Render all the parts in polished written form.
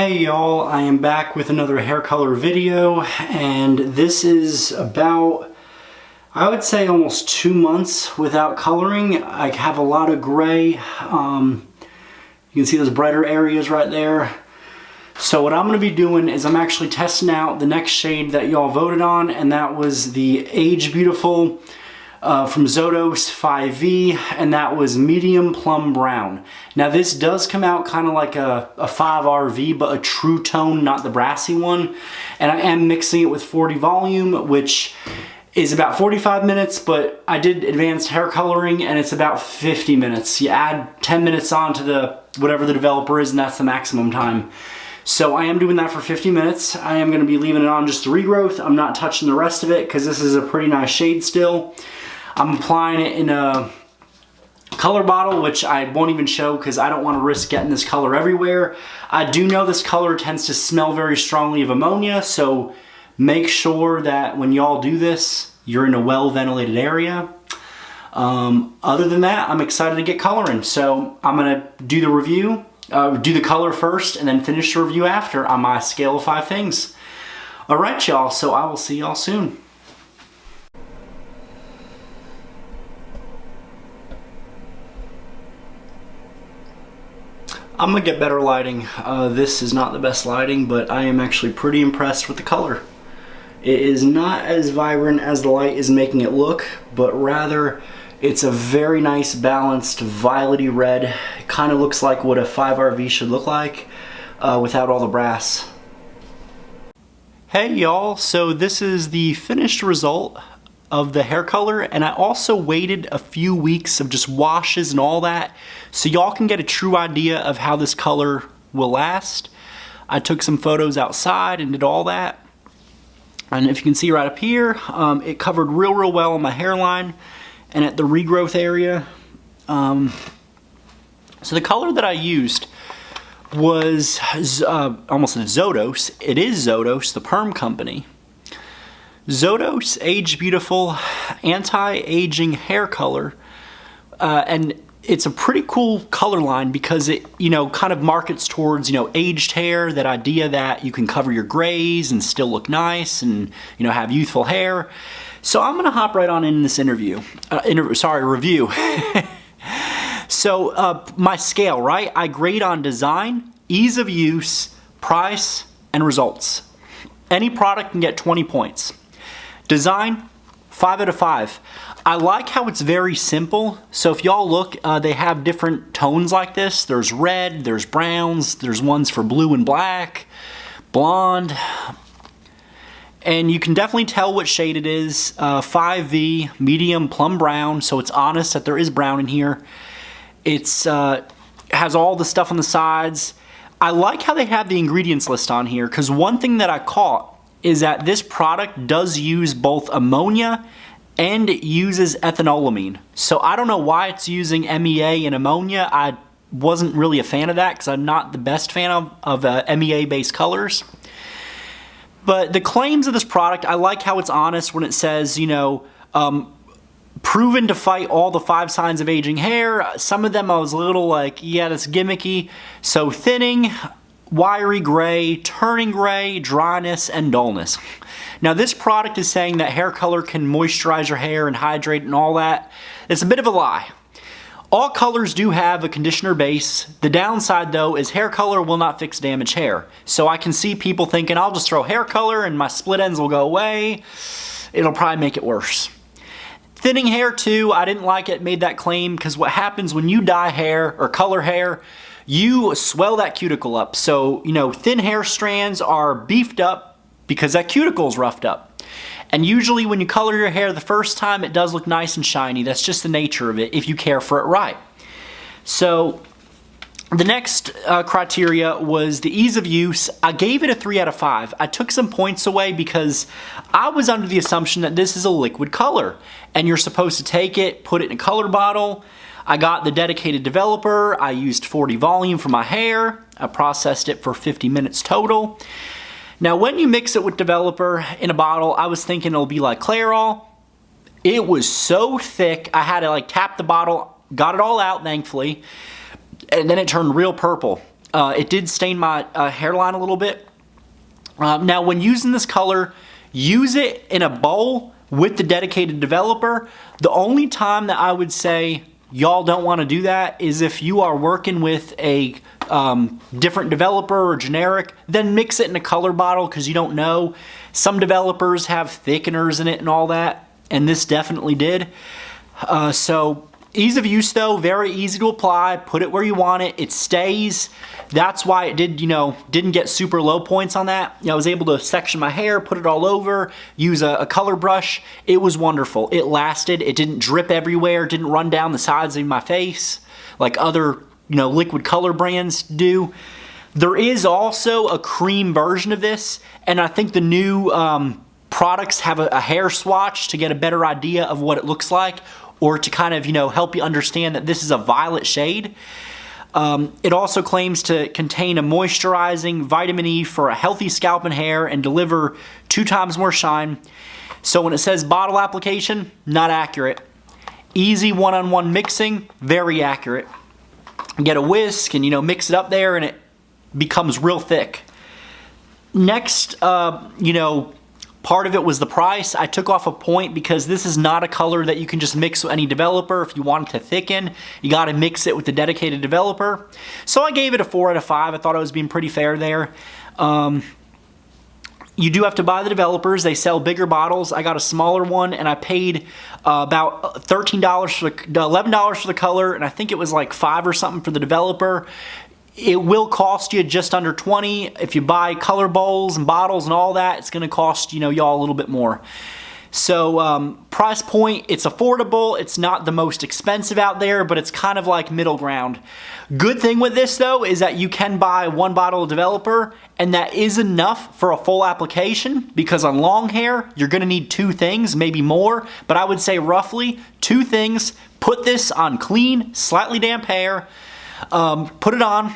Hey y'all, I am back with another hair color video, and this is about, I would say, almost 2 months without coloring. I have a lot of gray. You can see those brighter areas right there. So what I'm going to be doing is I'm actually testing out the next shade that y'all voted on, and that was the Age Beautiful from Zotos 5V, and that was medium plum brown. Now this does come out kind of like a 5RV, but a true tone, not the brassy one. And I am mixing it with 40 volume, which is about 45 minutes, but I did advanced hair coloring and it's about 50 minutes. You add 10 minutes on to the whatever the developer is, and that's the maximum time. So I am doing that for 50 minutes. I am going to be leaving it on just the regrowth. I'm not touching the rest of it because this is a pretty nice shade still. I'm applying it in a color bottle, which I won't even show because I don't want to risk getting this color everywhere. I do know this color tends to smell very strongly of ammonia, so make sure that when y'all do this, you're in a well-ventilated area. Other than that, I'm excited to get coloring. So I'm going to do the review, do the color first, and then finish the review after on my scale of 5 things. All right, y'all, so I will see y'all soon. I'm gonna get better lighting. This is not the best lighting, but I am actually pretty impressed with the color. It is not as vibrant as the light is making it look, but rather it's a very nice balanced violety red. It kind of looks like what a 5RV should look like without all the brass. Hey y'all, so this is the finished result of the hair color, and I also waited a few weeks of just washes and all that so y'all can get a true idea of how this color will last. I took some photos outside and did all that, and if you can see right up here, it covered real well on my hairline and at the regrowth area. So the color that I used was almost Zotos. It is Zotos, the perm company. Zotos Age Beautiful anti-aging hair color, and it's a pretty cool color line because it, kind of markets towards, aged hair, that idea that you can cover your grays and still look nice and, have youthful hair. So I'm gonna hop right on in this review. So my scale, right? I grade on design, ease of use, price, and results. Any product can get 20 points. Design, 5 out of 5. I like how it's very simple. So if y'all look, they have different tones like this. There's red, there's browns, there's ones for blue and black, blonde. And you can definitely tell what shade it is. 5V, medium plum brown, so it's honest that there is brown in here. It's has all the stuff on the sides. I like how they have the ingredients list on here, because one thing that I caught is that this product does use both ammonia and it uses ethanolamine. So I don't know why it's using MEA and ammonia. I wasn't really a fan of that because I'm not the best fan of MEA-based colors. But the claims of this product, I like how it's honest when it says, proven to fight all the 5 signs of aging hair. Some of them I was a little like, yeah, that's gimmicky. So thinning, wiry gray, turning gray, dryness, and dullness. Now this product is saying that hair color can moisturize your hair and hydrate and all that. It's a bit of a lie. All colors do have a conditioner base. The downside though is hair color will not fix damaged hair. So I can see people thinking I'll just throw hair color and my split ends will go away. It'll probably make it worse. Thinning hair too, I didn't like it made that claim because what happens when you dye hair or color hair, you swell that cuticle up. So, thin hair strands are beefed up because that cuticle is roughed up. And usually when you color your hair the first time, it does look nice and shiny. That's just the nature of it if you care for it right. So the next criteria was the ease of use. I gave it a 3 out of 5. I took some points away because I was under the assumption that this is a liquid color and you're supposed to take it, put it in a color bottle. I got the dedicated developer. I used 40 volume for my hair. I processed it for 50 minutes total. Now when you mix it with developer in a bottle, I was thinking it'll be like Clairol. It was so thick, I had to tap the bottle, got it all out thankfully, and then it turned real purple. It did stain my hairline a little bit. Now when using this color, use it in a bowl with the dedicated developer. The only time that I would say y'all don't want to do that is if you are working with a different developer or generic, then mix it in a color bottle because you don't know. Some developers have thickeners in it and all that, and this definitely did. So ease of use though, very easy to apply. Put it where you want it. It stays. That's why it did, didn't get super low points on that. I was able to section my hair, put it all over, use a color brush. It was wonderful. It lasted. It didn't drip everywhere. It didn't run down the sides of my face like other, liquid color brands do. There is also a cream version of this, and I think the new products have a hair swatch to get a better idea of what it looks like, or to kind of, help you understand that this is a violet shade. It also claims to contain a moisturizing vitamin E for a healthy scalp and hair and deliver 2 times more shine. So when it says bottle application, not accurate. Easy one-on-one mixing, very accurate. Get a whisk and, mix it up there and it becomes real thick. Next, part of it was the price. I took off a point because this is not a color that you can just mix with any developer. If you want it to thicken, you got to mix it with the dedicated developer. So I gave it a 4 out of 5. I thought I was being pretty fair there. You do have to buy the developers. They sell bigger bottles. I got a smaller one, and I paid about $13 for $11 for the color, and I think it was like $5 or something for the developer. It will cost you just under $20. If you buy color bowls and bottles and all that, it's going to cost y'all a little bit more. So price point, it's affordable. It's not the most expensive out there, but it's kind of like middle ground. Good thing with this though is that you can buy 1 bottle of developer, and that is enough for a full application, because on long hair you're going to need 2 things, maybe more, but I would say roughly 2 things. Put this on clean, slightly damp hair. Put it on,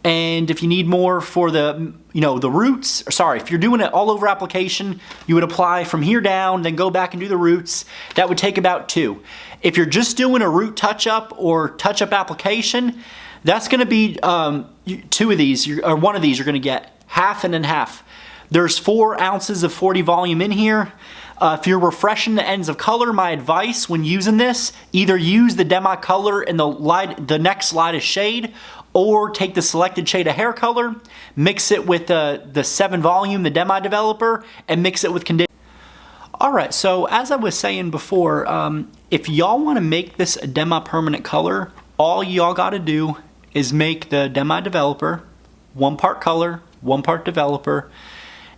and if you need more for the, the roots, if you're doing it all over application, you would apply from here down, then go back and do the roots. That would take about 2. If you're just doing a root touch-up or touch-up application, that's going to be 2 of these, or 1 of these you're going to get, half and then half. There's 4 ounces of 40 volume in here. If you're refreshing the ends of color, my advice when using this, either use the demi color in the next lightest shade, or take the selected shade of hair color, mix it with the 7 volume, the demi developer, and mix it with conditioner. Alright, so as I was saying before, if y'all want to make this a demi permanent color, all y'all got to do is make the demi developer 1 part color, 1 part developer,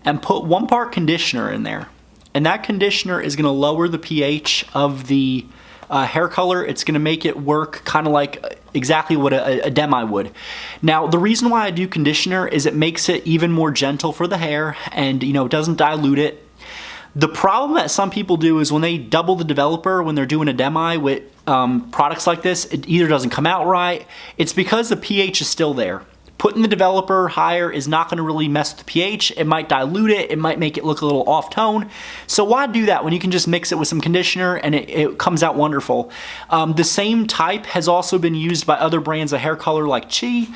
and put 1 part conditioner in there. And that conditioner is going to lower the pH of the hair color. It's going to make it work kind of like exactly what a demi would. Now, the reason why I do conditioner is it makes it even more gentle for the hair, and it doesn't dilute it. The problem that some people do is when they double the developer when they're doing a demi with products like this, it either doesn't come out right. It's because the pH is still there. Putting the developer higher is not going to really mess with the pH. It might dilute it. It might make it look a little off tone. So why do that when you can just mix it with some conditioner and it comes out wonderful? The same type has also been used by other brands of hair color like Chi.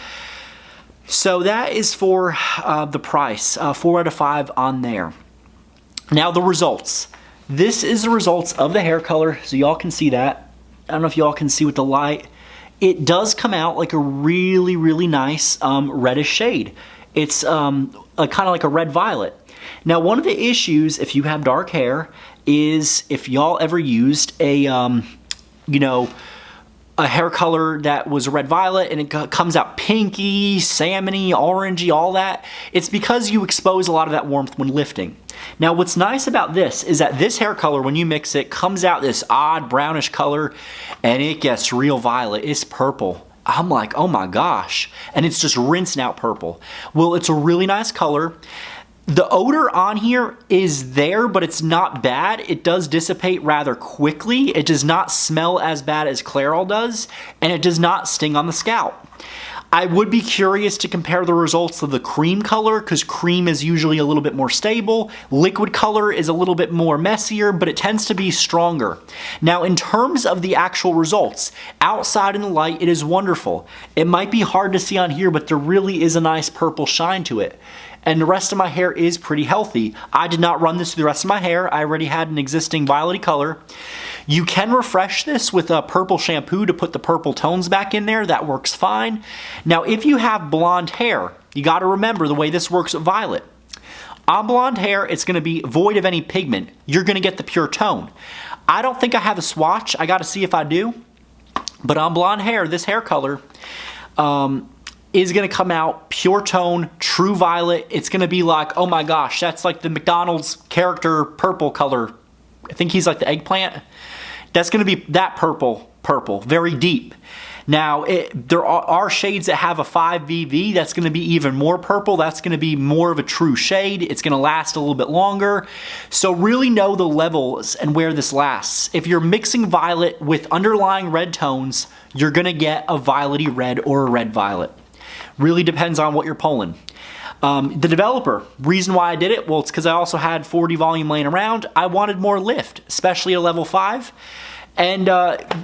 So that is for the price, 4 out of 5 on there. Now the results. This is the results of the hair color, so y'all can see that. I don't know if y'all can see with the light. It does come out like a really, really nice reddish shade. It's kind of like a red violet. Now, one of the issues if you have dark hair is if y'all ever used a, a hair color that was a red violet and it comes out pinky, salmony, orangey, all that, it's because you expose a lot of that warmth when lifting. Now, what's nice about this is that this hair color, when you mix it, comes out this odd brownish color, and it gets real violet. It's purple. I'm like, oh my gosh. And it's just rinsing out purple. Well, it's a really nice color. The odor on here is there, but it's not bad. It does dissipate rather quickly. It does not smell as bad as Clairol does, and it does not sting on the scalp. I would be curious to compare the results of the cream color because cream is usually a little bit more stable. Liquid color is a little bit more messier, but it tends to be stronger. Now, in terms of the actual results, outside in the light, it is wonderful. It might be hard to see on here, but there really is a nice purple shine to it. And the rest of my hair is pretty healthy. I did not run this through the rest of my hair. I already had an existing violet color. You can refresh this with a purple shampoo to put the purple tones back in there. That works fine. Now, if you have blonde hair, you got to remember the way this works with violet. On blonde hair, it's going to be void of any pigment. You're going to get the pure tone. I don't think I have a swatch. I got to see if I do. But on blonde hair, this hair color, is going to come out pure tone, true violet. It's going to be like, oh my gosh, that's like the McDonald's character purple color. I think he's like the eggplant. That's going to be that purple, very deep. Now, there are shades that have a 5VV. That's going to be even more purple. That's going to be more of a true shade. It's going to last a little bit longer. So really know the levels and where this lasts. If you're mixing violet with underlying red tones, you're going to get a violety red or a red violet. Really depends on what you're pulling. The developer, reason why I did it, well, it's because I also had 40 volume laying around. I wanted more lift, especially a level 5. And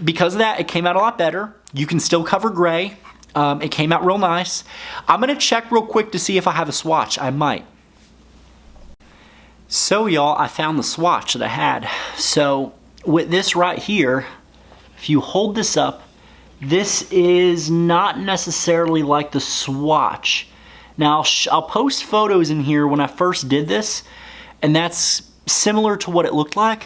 because of that, it came out a lot better. You can still cover gray. It came out real nice. I'm going to check real quick to see if I have a swatch. I might. So, y'all, I found the swatch that I had. So, with this right here, if you hold this up, this is not necessarily like the swatch. Now, I'll post photos in here when I first did this, and that's similar to what it looked like.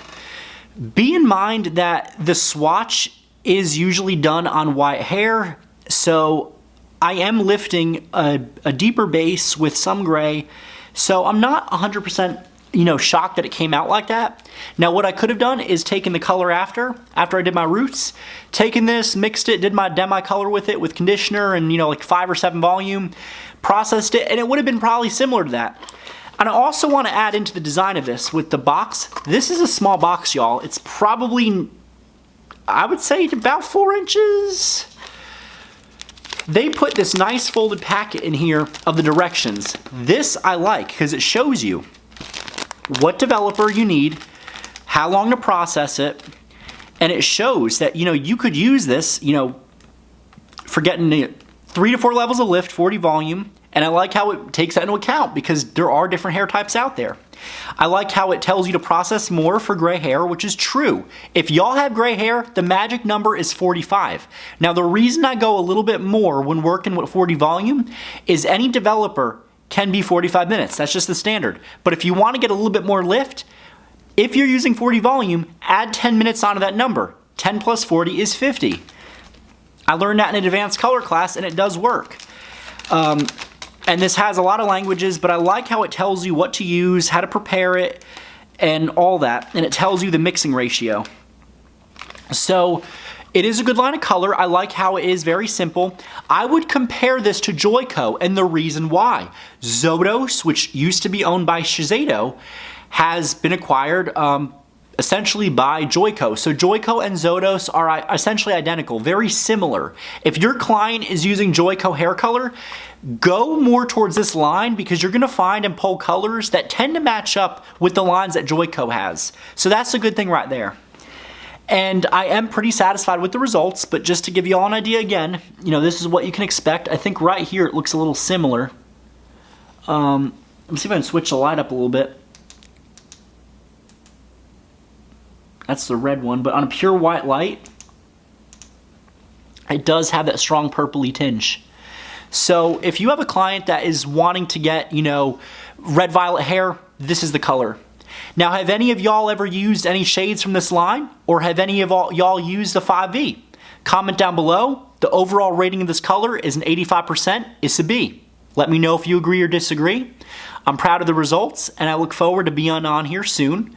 Be in mind that the swatch is usually done on white hair, so I am lifting a deeper base with some gray, so I'm not 100% shocked that it came out like that. Now, what I could have done is taken the color after I did my roots, taken this, mixed it, did my demi color with it with conditioner and like 5 or 7 volume, processed it, and it would have been probably similar to that. And I also want to add into the design of this with the box. This is a small box, y'all. It's probably, I would say, about 4 inches. They put this nice folded packet in here of the directions. This I like because it shows you what developer you need, how long to process it, and it shows that you could use this for getting 3 to 4 levels of lift, 40 volume, and I like how it takes that into account because there are different hair types out there. I like how it tells you to process more for gray hair, which is true. If y'all have gray hair, the magic number is 45. Now, the reason I go a little bit more when working with 40 volume is any developer can be 45 minutes. That's just the standard. But if you want to get a little bit more lift, if you're using 40 volume, add 10 minutes onto that number. 10 plus 40 is 50. I learned that in an advanced color class, and it does work. And this has a lot of languages, but I like how it tells you what to use, how to prepare it, and all that. And it tells you the mixing ratio. So it is a good line of color. I like how it is very simple. I would compare this to Joico, and the reason why. Zotos, which used to be owned by Shiseido, has been acquired essentially by Joico. So Joico and Zotos are essentially identical, very similar. If your client is using Joico hair color, go more towards this line because you're going to find and pull colors that tend to match up with the lines that Joico has. So that's a good thing right there. And I am pretty satisfied with the results, but just to give you all an idea again, this is what you can expect. I think right here it looks a little similar. Let me see if I can switch the light up a little bit. That's the red one, but on a pure white light, it does have that strong purpley tinge. So if you have a client that is wanting to get, red violet hair, this is the color. Now, have any of y'all ever used any shades from this line? Or have any of y'all used the 5V? Comment down below. The overall rating of this color is an 85%. It's a B. Let me know if you agree or disagree. I'm proud of the results, and I look forward to being on here soon.